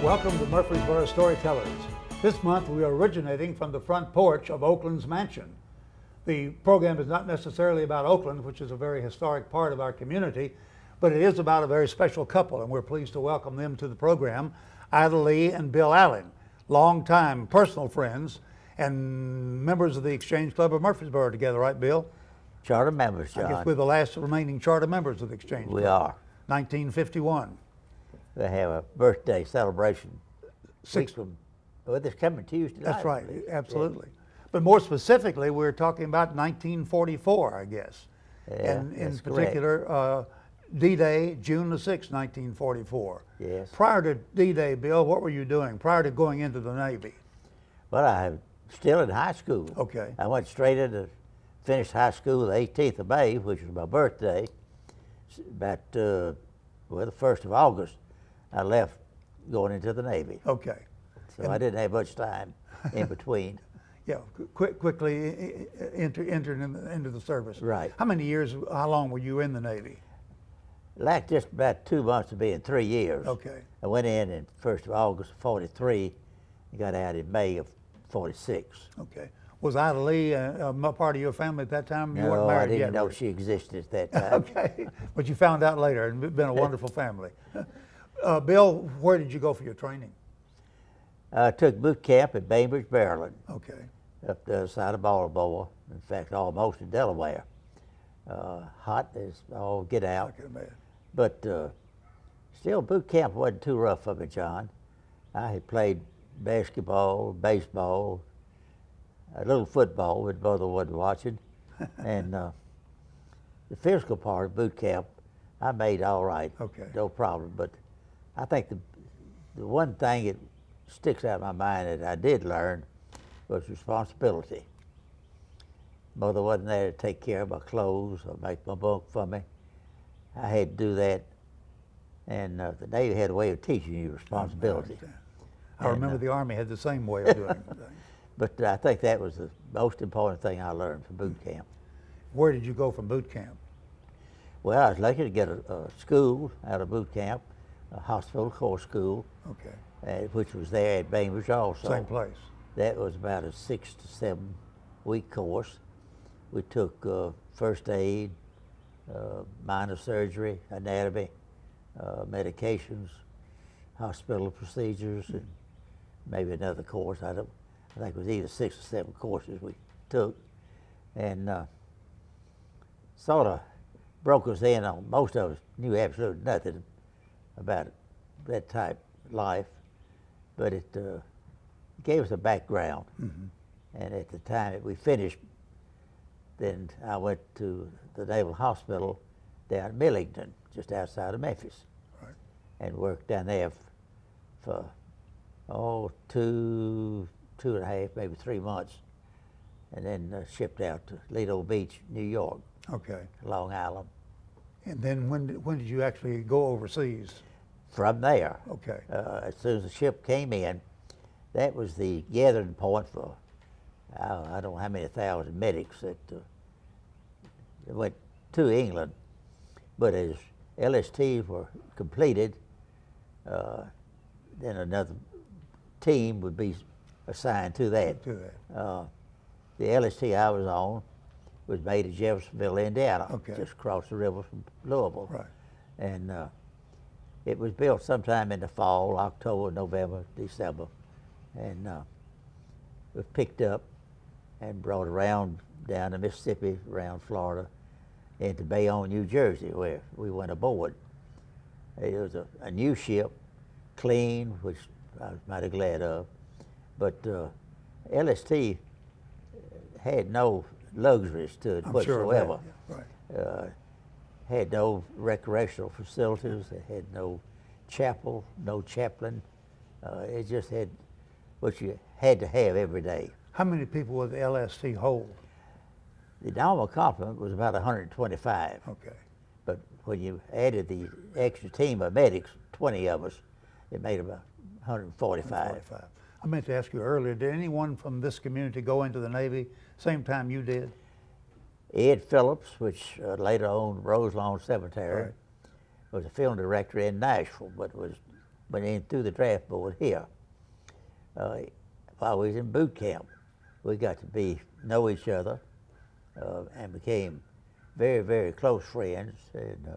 Welcome to Murfreesboro Storytellers. This month we are originating from the front porch of Oakland's mansion. The program is not necessarily about Oakland, which is a very historic part of our community, but it is about a very special couple, and we're pleased to welcome them to the program, Idalee and Bill Allen, longtime personal friends and members of the Exchange Club of Murfreesboro together, right, Bill? Charter members, John. I guess we're the last remaining charter members of the Exchange Club. We are. 1951. They have a birthday celebration. This coming Tuesday night. That's right, absolutely. Yeah. But more specifically, we're talking about 1944, I guess. Yeah, and in particular, D-Day, June the 6th, 1944. Yes. Prior to D-Day, Bill, what were you doing prior to going into the Navy? Well, I was still in high school. Okay. I went straight into, finished high school the 18th of May, which was my birthday. About, the 1st of August, I left going into the Navy. Okay. So and I didn't have much time in between. Yeah, quickly entered into the service. Right. How long were you in the Navy? Like just about 2 months to be in 3 years. Okay. I went in 1st of August of 43 and got out in May of 46. Okay. Was Idalee a part of your family at that time? You weren't No, married I didn't yet, know she existed at that time. Okay, but you found out later, and been a wonderful family. Bill, where did you go for your training? I took boot camp at Bainbridge, Maryland. Okay. Up the other side of Baltimore. In fact, almost in Delaware. Hot as all get out. I can imagine. But still, boot camp wasn't too rough for me, John. I had played basketball, baseball, a little football, but mother wasn't watching. And the physical part of boot camp, I made all right. Okay. No problem. But I think the one thing that sticks out in my mind that I did learn was responsibility. Mother wasn't there to take care of my clothes or make my bunk for me. I had to do that. And the Navy had a way of teaching you responsibility. I remember the Army had the same way of doing things. But I think that was the most important thing I learned from boot camp. Where did you go from boot camp? Well, I was lucky to get a school out of boot camp, a hospital corps school. Okay. Which was there at Bainbridge also. Same place. That was about a 6 to 7 week course. We took first aid, minor surgery, anatomy, medications, hospital procedures, and maybe another course. I think it was either 6 or 7 courses we took, and sort of broke us in on, most of us knew absolutely nothing about that type of life, but it gave us a background. Mm-hmm. And at the time that we finished, then I went to the Naval Hospital down in Millington, just outside of Memphis, right, and worked down there for, 2.5, maybe 3 months, and then shipped out to Lido Beach, New York. Okay. Long Island. And then when did you actually go overseas? From there. Okay. As soon as the ship came in, that was the gathering point for, I don't know how many thousand medics that went to England. But as LSTs were completed, then another team would be assigned to that. The LST I was on was made at Jeffersonville, Indiana, okay, just across the river from Louisville. Right. And it was built sometime in the fall, October, November, December, and was picked up and brought around down to Mississippi, around Florida, into Bayonne, New Jersey, where we went aboard. It was a new ship, clean, which I was mighty glad of, but LST had no luxuries to it whatsoever. Sure, right. Had no recreational facilities. It had no chapel, no chaplain. It just had what you had to have every day. How many people would the LST hold? The normal complement was about 125. Okay. But when you added the extra team of medics, 20 of us, it made about 145. I meant to ask you earlier, did anyone from this community go into the Navy same time you did? Ed Phillips, which later owned Roselawn Cemetery, right, was a film director in Nashville, but was went in through the draft board here. While we was in boot camp, we got to know each other and became very, very close friends and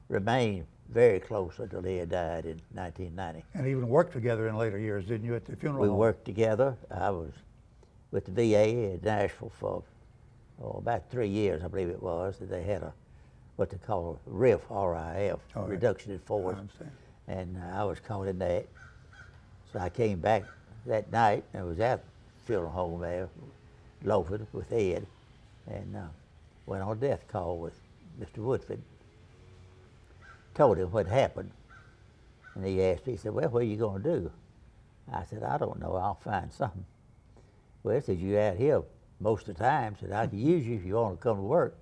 remained very close until he had died in 1990. And even worked together in later years, didn't you, at the funeral We home? worked together. I was with the VA at Nashville for about 3 years, I believe it was. They had what they call a RIF, R-I-F, All right. reduction in force. I understand. And I was caught in that. So I came back that night and was at the funeral home there, loafing with Ed, and went on a death call with Mr. Woodford. Told him what happened, and he asked me, he said, well, what are you going to do? I said, I don't know, I'll find something. Well, he said, you out here most of the time, said, I can use you if you want to come to work.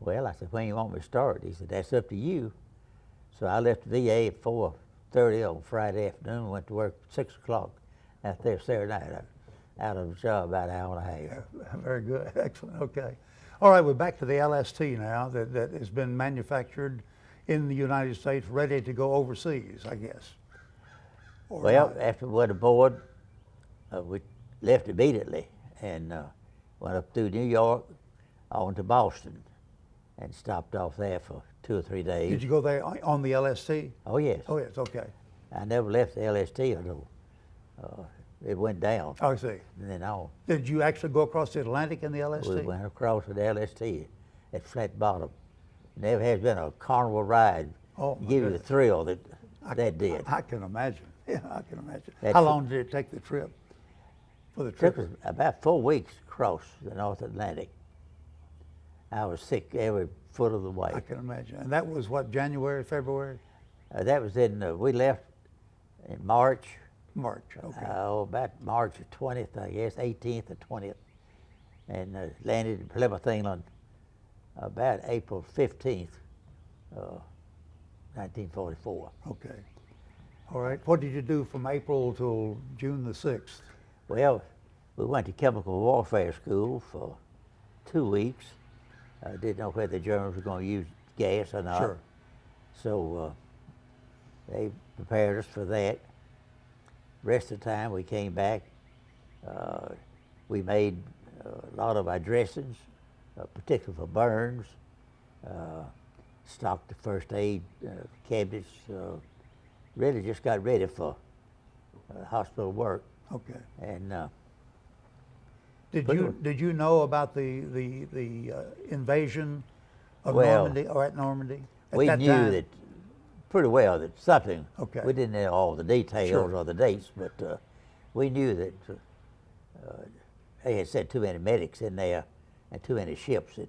Well, I said, when you want me to start? He said, that's up to you. So I left the VA at 4:30 on Friday afternoon and went to work at 6 o'clock out there Saturday night. Out of the job about an hour and a half. Yeah, very good, excellent, okay. All right, we're back to the LST now that has been manufactured in the United States, ready to go overseas, I guess. Or Well, not. after we went aboard, we left immediately and went up through New York on to Boston and stopped off there for 2 or 3 days. Did you go there on the LST? Oh, yes. Oh, yes, okay. I never left the LST until it went down. Oh, I see. And then on. Did you actually go across the Atlantic in the LST? We went across with the LST at Flat Bottom. Never has been a carnival ride Oh, my give you the goodness. thrill that did. I can imagine. Yeah, I can imagine. That's How it. long did it take the trip? For the It trip? took us about 4 weeks across the North Atlantic. I was sick every foot of the way. I can imagine. And that was what, January, February? That was we left in March, March, okay. about March the 20th, I guess, 18th or 20th, and landed in Plymouth, England about April 15th, 1944. Okay. All right. What did you do from April till June the 6th? Well, we went to chemical warfare school for 2 weeks. Didn't know whether the Germans were going to use gas or not. Sure. So they prepared us for that. Rest of the time we came back. We made a lot of our dressings, particularly for burns. Stocked the first aid cabinets. Really just got ready for hospital work. Okay. And Did you know about the invasion of Well, Normandy or at Normandy? At we that knew time? that pretty well that something. Okay. We didn't know all the details Sure. or the dates, but we knew that they had sent too many medics in there and too many ships that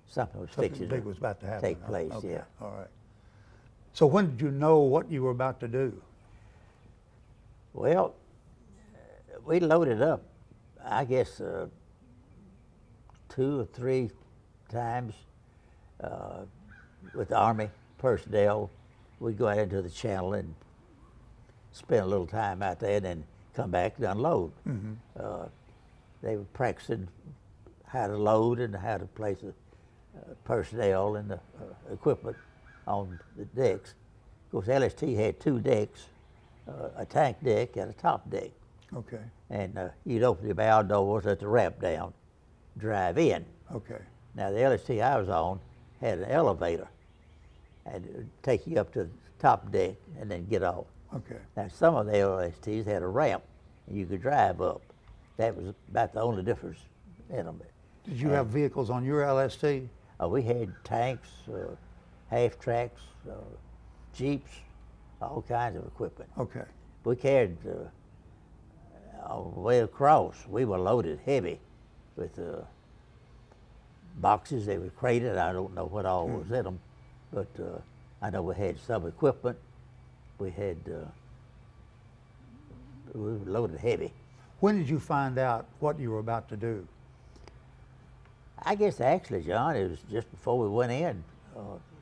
something was Something fixing big to was about to happen. take place. Okay. Yeah. All right. So when did you know what you were about to do? Well, we loaded up, I guess, 2 or 3 times with the Army personnel. We'd go out into the channel and spend a little time out there and then come back and unload. Mm-hmm. They were practicing how to load and how to place the personnel and the equipment on the decks. Of course, LST had 2 decks, a tank deck and a top deck. Okay. And you'd open the bow doors, let the ramp down, drive in. Okay. Now the LST I was on had an elevator, and it would take you up to the top deck and then get off. Okay. Now some of the LSTs had a ramp, and you could drive up. That was about the only difference in them. Did you have vehicles on your LST? We had tanks, half tracks, jeeps, all kinds of equipment. Okay. We carried all the way across. We were loaded heavy with boxes. They were crated. I don't know what all was in them, but I know we had some equipment. We were loaded heavy. When did you find out what you were about to do? I guess actually, John, it was just before we went in.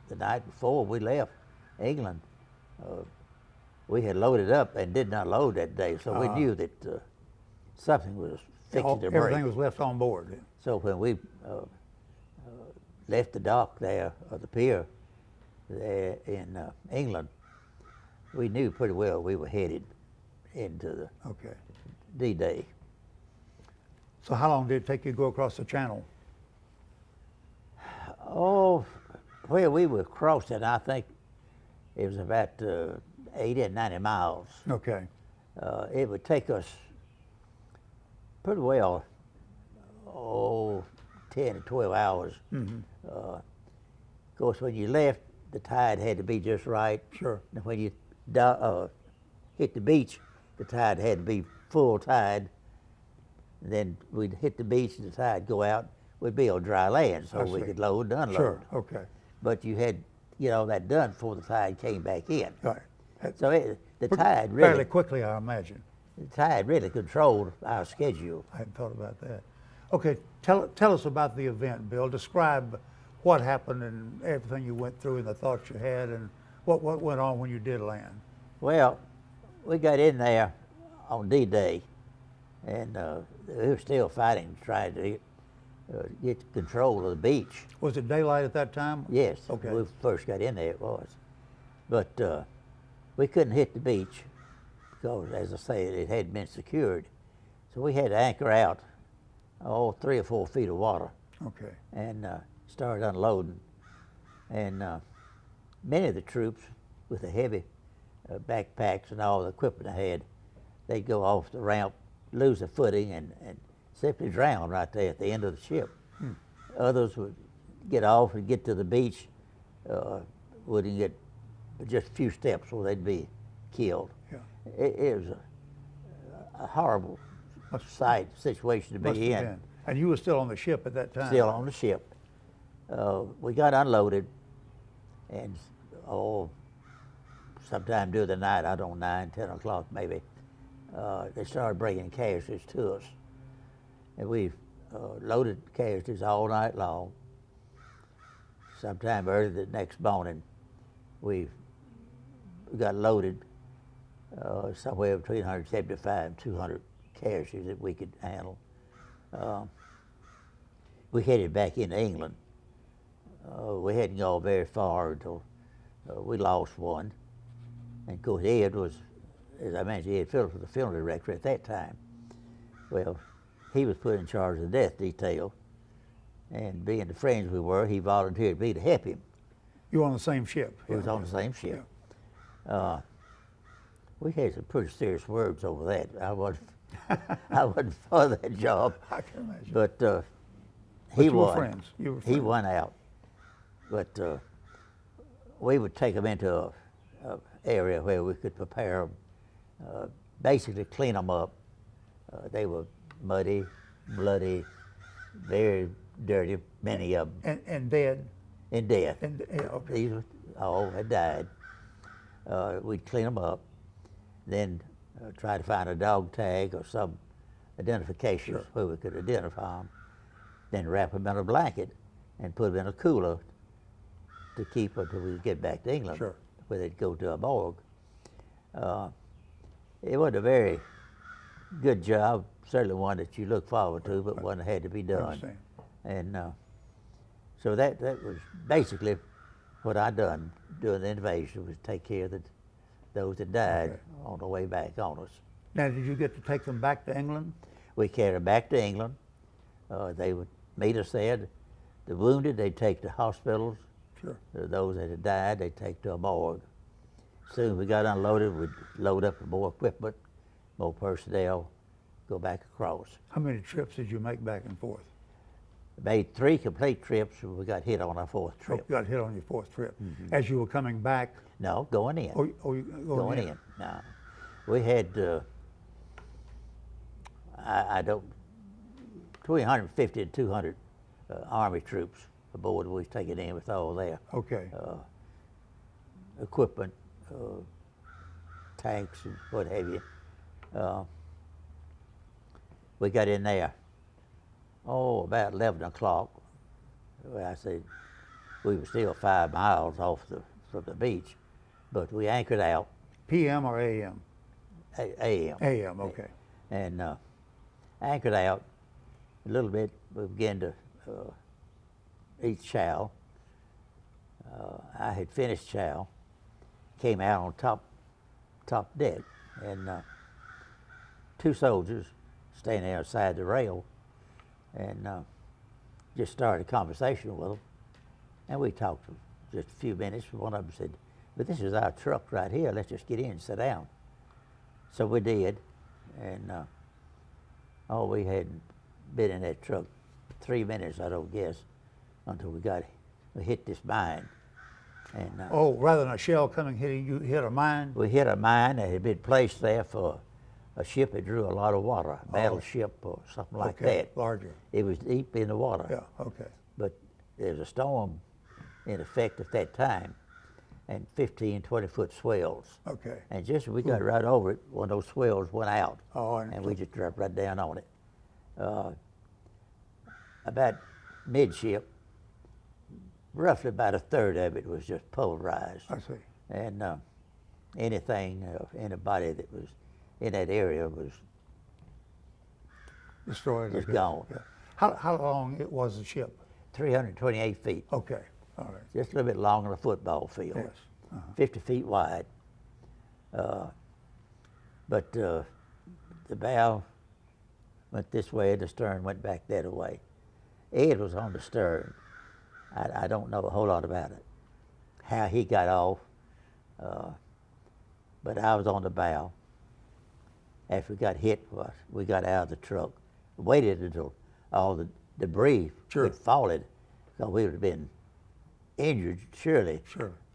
The night before we left England, we had loaded up and did not load that day, so we knew that something was fixing to break. Everything was left on board. So when we left the dock there, or the pier there in England, we knew pretty well we were headed into the Okay. D-Day. So how long did it take you to go across the channel? Oh, where we were crossing, I think it was about 80 and 90 miles. Okay. It would take us pretty well, 10 to 12 hours. Of course, when you left, the tide had to be just right. Sure. And when you hit the beach, the tide had to be full tide. Then we'd hit the beach and the tide go out. We'd be on dry land, so we could load and unload. Sure. Okay. But you had, all that done before the tide came back in. Right. So the tide really, Fairly quickly, I imagine. the tide really controlled our schedule. I hadn't thought about that. Okay, tell us about the event, Bill. Describe what happened and everything you went through and the thoughts you had and what went on when you did land. Well, we got in there on D-Day, and we were still fighting, trying to get control of the beach. Was it daylight at that time? Yes, Okay. when we first got in there it was. But we couldn't hit the beach because, as I say, it hadn't been secured. So we had to anchor out 3 or 4 feet of water Okay. and started unloading. And many of the troops with the heavy backpacks and all the equipment they had, they'd go off the ramp, lose their footing, and simply drown right there at the end of the ship. Others would get off and get to the beach, wouldn't get just a few steps or they'd be killed. Yeah. It was a horrible situation to Must be have in. been. And you were still on the ship at that time? Still on the ship. We got unloaded, and sometime during the night, I don't know, 9, 10 o'clock maybe, they started bringing casualties to us. And we loaded casualties all night long. Sometime early the next morning, we got loaded somewhere between 175 and 200 casualties that we could handle. We headed back into England. We hadn't gone very far until we lost one. And of course, Ed was, as I mentioned, Ed Phillips was the film director at that time. Well, he was put in charge of the death detail, and being the friends we were, he volunteered me to help him. You were on the same ship? He was on the same ship. We had some pretty serious words over that. I wasn't for that job. I can imagine. But He he were won. friends. You were He friends. won out. But we would take them into a area where we could prepare them, basically clean them up. They were muddy, bloody, very dirty, many of them, And dead? in death. Okay. These all had died. We'd clean them up, then try to find a dog tag or some identification where we could identify them, then wrap them in a blanket and put them in a cooler to keep until we get back to England, Sure. where they'd go to a morgue. It wasn't a very good job, certainly one that you look forward to, but one that had to be done. understand. And so that was basically what I done during the invasion, was take care of those that died Okay. on the way back on us. Now, did you get to take them back to England? We carried them back to England. They would meet us there. The wounded, they'd take to hospitals. Sure. Those that had died, they'd take to a morgue. As soon as we got unloaded, we'd load up with more equipment, more personnel, go back across. How many trips did you make back and forth? Made 3 complete trips, and we got hit on our 4th Oh, trip. you got hit on your 4th trip. As you were coming back? No, going in. You Going in. No, we had I don't between 150 and 200 Army troops aboard. We was taken in with all their Okay. equipment, tanks and what have you. We got in there, about 11 o'clock. Well, I said we were still 5 miles off from the beach, but we anchored out. PM or AM? AM. AM, okay. And anchored out a little bit. We began to eat chow. I had finished chow, came out on top top deck, and two soldiers standing outside the rail, and just started a conversation with them, and we talked for just a few minutes. One of them said, "But this is our truck right here. Let's just get in and sit down." So we did, and we hadn't been in that truck 3 minutes, I don't guess, until we hit this mine. And rather than a shell coming hitting you, hit a mine? we hit a mine that had been placed there for a ship that drew a lot of water, a battleship or something like that. Larger. It was deep in the water. Yeah, okay. But there was a storm in effect at that time, and 15, 20-foot swells. Okay. And just as we got right over it, one of those swells went out, and we just dropped right down on it. About midship, roughly about a third of it was just pulverized. I see. And anybody that was in that area was Destroyed. just gone. Yeah. How long it was the ship? 328 feet, Okay, all right. just a little bit longer than a football field. Yes. 50 feet wide. But the bow went this way and the stern went back that way. Ed was on the stern. I don't know a whole lot about it, how he got off, but I was on the bow. After we got hit, we got out of the truck, waited until all the debris had fallen, so we would have been injured, surely,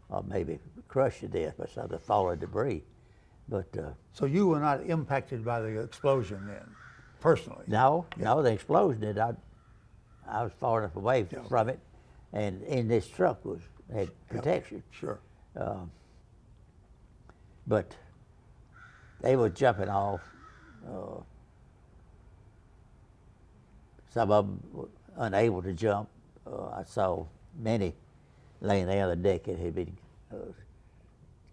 or maybe crushed to death by some of the fallen debris. But so you were not impacted by the explosion then, personally? no, the explosion did. I was far enough away from it, and in this truck had protection. Sure. But they were jumping off. Some of them were unable to jump. I saw many laying there on the deck that had been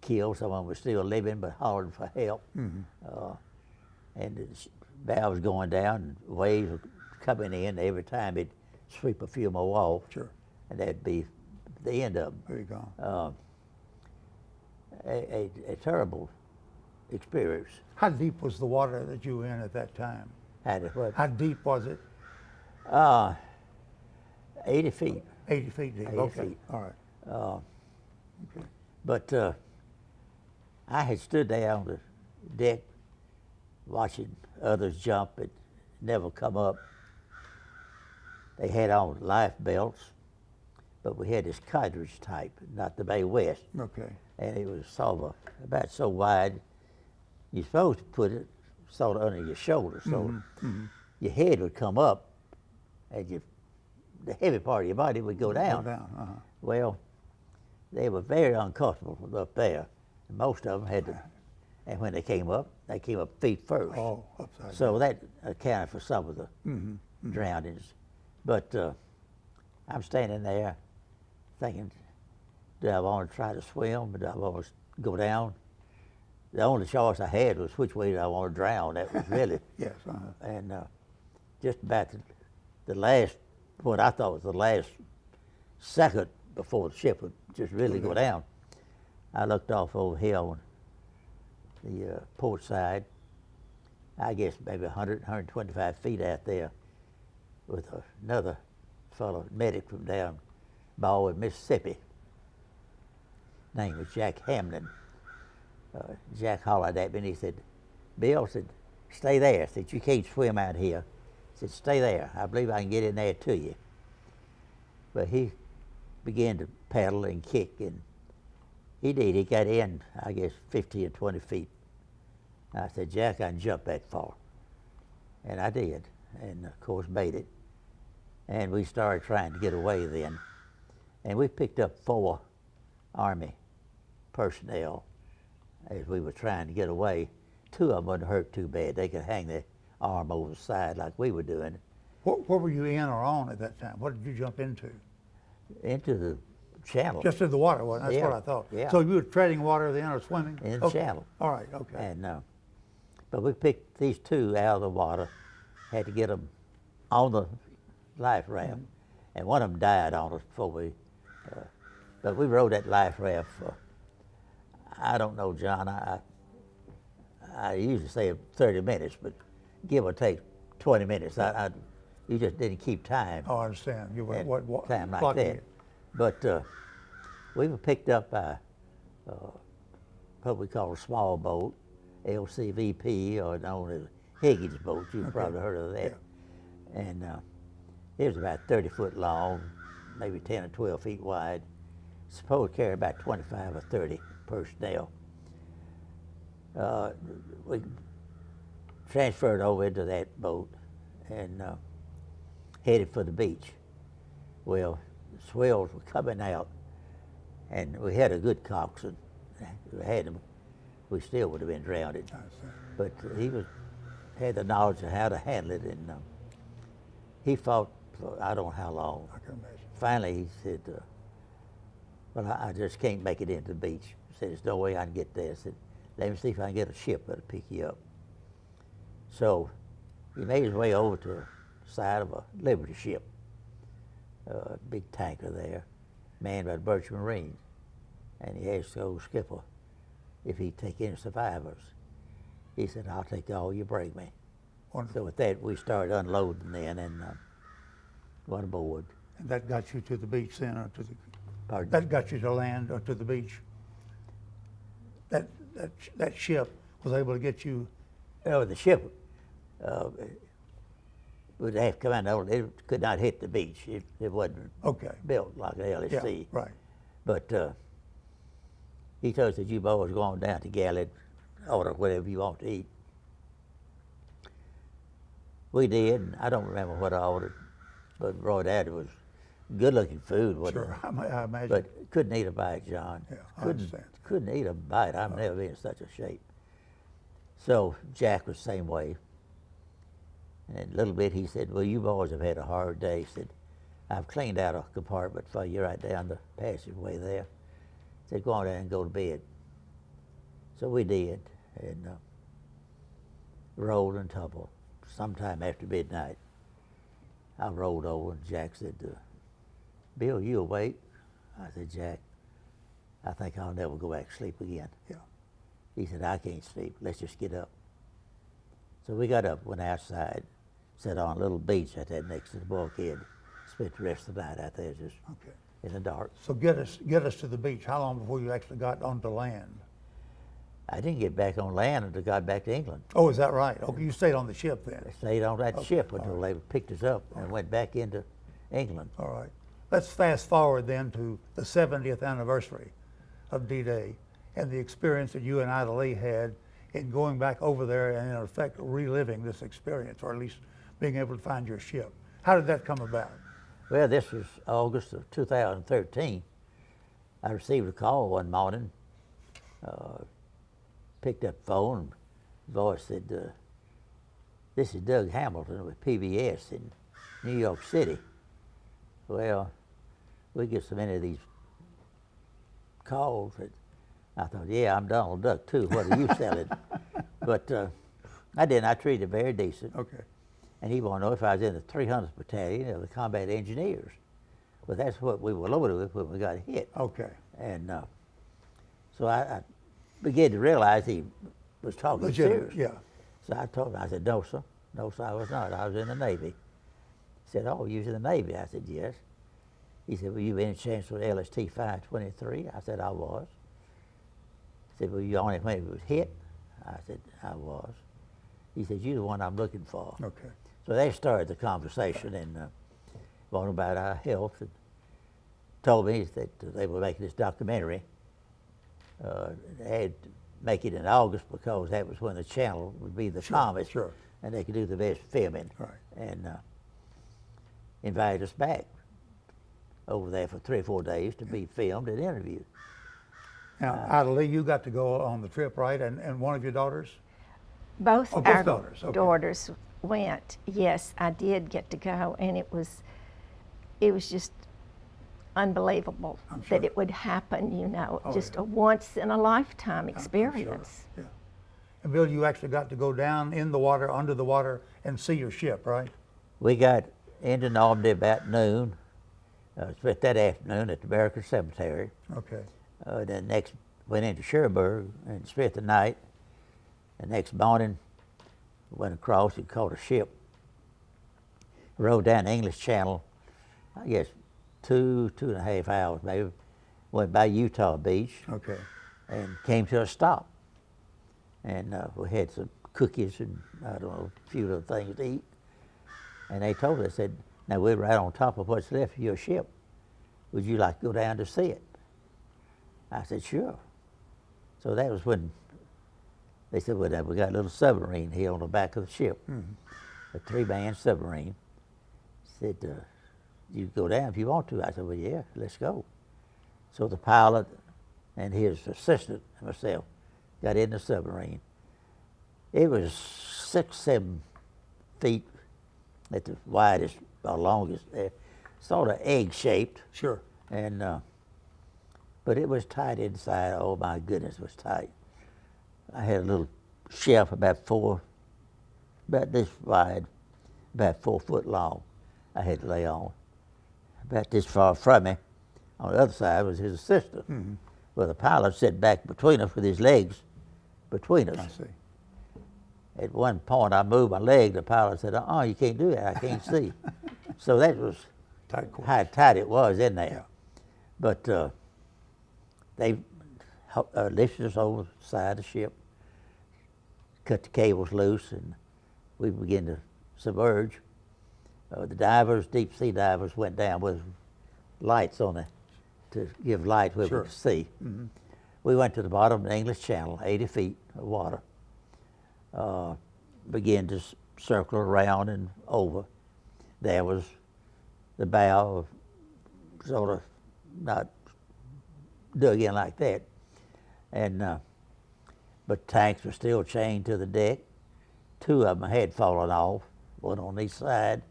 killed. Some of them were still living but hollering for help. And the bow was going down, and waves were coming in. Every time it'd sweep a few more off. Sure. And that'd be the end of them. There you go. A terrible experience. How deep was the water that you were in at that time? How deep was it? 80 feet. 80 feet deep. 80 Okay. feet. All right. But I had stood there on the deck watching others jump and never come up. They had on life belts, but we had this cartridge type, not the Bay West. Okay. And it was sort of about so wide, you're supposed to put it sort of under your shoulder, so your head would come up, and the heavy part of your body would go down. Well, they were very uncomfortable up there. And most of them had to, and when they came up feet first. Oh, upside So that accounted for some of the drownings. But I'm standing there thinking, do I want to try to swim, or do I want to go down? The only choice I had was which way do I want to drown. That was really. Yes. And just about the last, what I thought was the last second before the ship would just really go down, I looked off over here on the port side, I guess maybe 100, 125 feet out there, with another fellow medic from down Baldwin, Mississippi. Name was Jack Hamlin. Jack hollered at me and he said, "Bill," said, "stay there." I said, "You can't swim out here." He said, "Stay there. I believe I can get in there to you." But he began to paddle and kick, and he did. He got in, I guess, 50 or 20 feet. I said, "Jack, I can jump that far." And I did, and of course made it. And we started trying to get away then. And we picked up 4 Army personnel as we were trying to get away. 2 of them wasn't hurt too bad. They could hang their arm over the side like we were doing. What were you in or on at that time? What did you jump into? Into the channel. Just in the water, wasn't it? That's what I thought. Yeah. So you were treading water then or swimming? In the channel. All right, okay. And but we picked these 2 out of the water, had to get them on the life raft, and one of them died on us before we. But we rode that life raft for, I don't know, John. I usually say 30 minutes, but give or take 20 minutes. You just didn't keep time. Oh, I understand. You were at what time like clocking that. it. But we were picked up by what we call a small boat, LCVP, or known as Higgins boat. You've probably heard of that. Yeah. And it was about 30 foot long, maybe 10 or 12 feet wide. Supposed to carry about 25 or 30 personnel. We transferred over into that boat and headed for the beach. Well, the swells were coming out, and we had a good coxswain. We had him, we still would have been drowned. But he had the knowledge of how to handle it, and he fought for I don't know how long. I can imagine. Finally, he said, well, I just can't make it into the beach. He said, there's no way I can get there. I said, let me see if I can get a ship that'll pick you up. So he made his way over to the side of a Liberty ship, a big tanker there, manned by the Birch Marines. And he asked the old skipper if he'd take any survivors. He said, I'll take all you bring me. Wonderful. So with that, we started unloading then and went aboard. And that got you to the beach then, or to the? Pardon? That got you to land or to the beach. That ship was able to get you. The ship would have to come in. It could not hit the beach. It wasn't built like an LSC. Yeah, right. But he told us that you boys going down to Galley, order whatever you want to eat. We did, and I don't remember what I ordered, but Roy Daddy was good-looking food, wasn't Sure, it? I imagine. But couldn't eat a bite, John. Yeah, I understand. Couldn't eat a bite. I've never been in such a shape. So Jack was the same way. And a little bit he said, well, you boys have had a hard day. He said, I've cleaned out a compartment for you right down the passageway there. He said, go on down and go to bed. So we did, and rolled and tumbled. Sometime after midnight, I rolled over, and Jack said, Bill, you awake? I said, Jack, I think I'll never go back to sleep again. Yeah. He said, I can't sleep. Let's just get up. So we got up, went outside, sat on a little beach out there next to the bulkhead, spent the rest of the night out there just in the dark. So get us to the beach. How long before you actually got onto land? I didn't get back on land until I got back to England. Oh, is that right? Okay, you stayed on the ship then. I stayed on that ship until they picked us up and went back into England. All right. Let's fast forward then to the 70th anniversary of D-Day and the experience that you and Idalee had in going back over there and in effect reliving this experience, or at least being able to find your ship. How did that come about? Well, this was August of 2013. I received a call one morning, picked up the phone, the voice said, this is Doug Hamilton with PBS in New York City. Well, we get so many of these calls that I thought, yeah, I'm Donald Duck too. What are you selling? But I didn't. I treated him very decent. Okay. And he wanted to know if I was in the 300th Battalion of the Combat Engineers. Well, that's what we were loaded with when we got hit. Okay. And so I began to realize he was talking Legitimate, serious. yeah. So I told him, I said, no, sir. No, sir, I was not. I was in the Navy. He said, oh, you was in the Navy? I said, yes. He said, well, you been in Chancellor LST 523? I said, I was. He said, well, you on it when it was hit? I said, I was. He said, you're the one I'm looking for. Okay. So they started the conversation and talking about our health and told me that they were making this documentary. They had to make it in August because that was when the channel would be the calmest. Sure. And they could do the best filming. Right. And invited us back over there for 3 or 4 days to be filmed and interviewed. Now, Idalee, you got to go on the trip, right? And one of your daughters? Both Oh, both our daughters, okay. daughters went. Yes, I did get to go, and it was just unbelievable I'm sure. that it would happen. You know, Oh, just yeah. a once in a lifetime I'm sure. experience. Yeah. And Bill, you actually got to go down in the water, under the water, and see your ship, right? We got into Normandy about noon. Spent that afternoon at the American Cemetery. Okay. Then next went into Cherbourg and spent the night. The next morning, went across and caught a ship. Rode down the English Channel, I guess 2.5 hours maybe. Went by Utah Beach. Okay. And came to a stop. And we had some cookies and I don't know, a few other things to eat. And they told us, said, now we're right on top of what's left of your ship. Would you like to go down to see it? I said, sure. So that was when they said, well, we got a little submarine here on the back of the ship, a 3-man submarine. Said, you go down if you want to. I said, well, yeah, let's go. So the pilot and his assistant and myself got in the submarine. It was 6-7 feet at the widest or longest, sort of egg-shaped. Sure. And but it was tight inside. Oh my goodness, it was tight. I had a little shelf about this wide, about 4 foot long. I had to lay on. About this far from me. On the other side was his assistant. Mm-hmm. Well, the pilot sat back between us with his legs between us. I see. At one point, I moved my leg. The pilot said, "Oh, you can't do that. I can't see." So that was Tight quarters. how tight it was in there. Yeah. But they lifted us over the side of the ship, cut the cables loose, and we began to submerge. The divers, deep sea divers, went down with lights on it to give light where Sure. we could see. Mm-hmm. We went to the bottom of the English Channel, 80 feet of water. Began to circle around and over. There was the bow, sort of not dug in like that, and but tanks were still chained to the deck. 2 of them had fallen off, one on each side.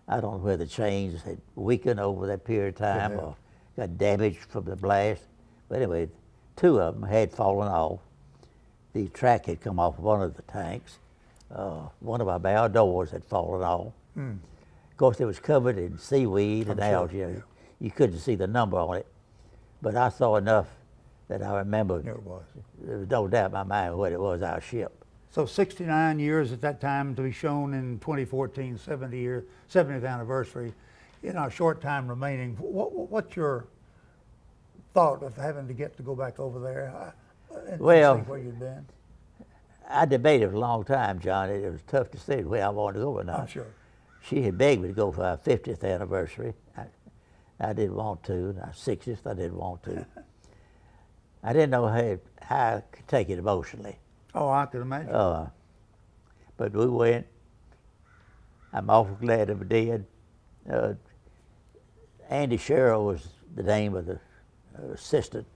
I don't know whether the chains had weakened over that period of time Yeah. or got damaged from the blast. But anyway, 2 of them had fallen off. The track had come off one of the tanks. One of our bow doors had fallen off. Of course, it was covered in seaweed and I'm sure, algae. yeah. You couldn't see the number on it. But I saw enough that I remember. There it was. There was no doubt in my mind what it was, our ship. So 69 years at that time to be shown in 2014, 70th anniversary. In our short time remaining, what's your thought of having to get to go back over there and Well, see where you'd been? I debated for a long time, John. It was tough to say where I wanted to go or not. I'm sure. She had begged me to go for our 50th anniversary. I didn't want to. And our 60th, I didn't want to. I didn't know how I could take it emotionally. Oh, I could imagine. But we went. I'm awful glad that we did. Andy Sherrill was the name of the assistant.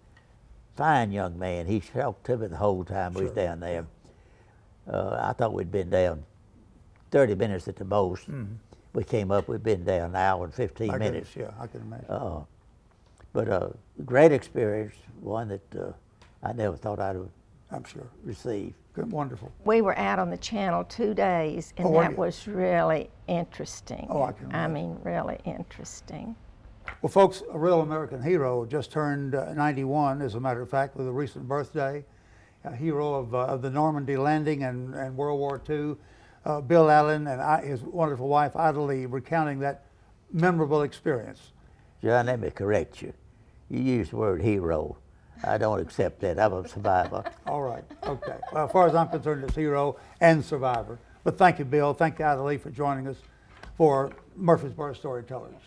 Fine young man. He talked to me the whole time we was down there. I thought we'd been down 30 minutes at the most. We came up, we'd been down an hour and 15 My minutes. goodness, yeah, I can imagine. But great experience, one that I never thought I'd I'm sure. receive. Good, wonderful. We were out on the channel 2 days, and Oh, were that you? was really interesting. Oh, I can I imagine. mean, really interesting. Well, folks, a real American hero just turned 91, as a matter of fact, with a recent birthday. A hero of the Normandy landing and World War II. Bill Allen and his wonderful wife, Idalee, recounting that memorable experience. John, let me correct you. You used the word hero. I don't accept that. I'm a survivor. All right, okay. Well, as far as I'm concerned, it's hero and survivor. But thank you, Bill. Thank you, Idalee, for joining us for Murfreesboro Storytellers.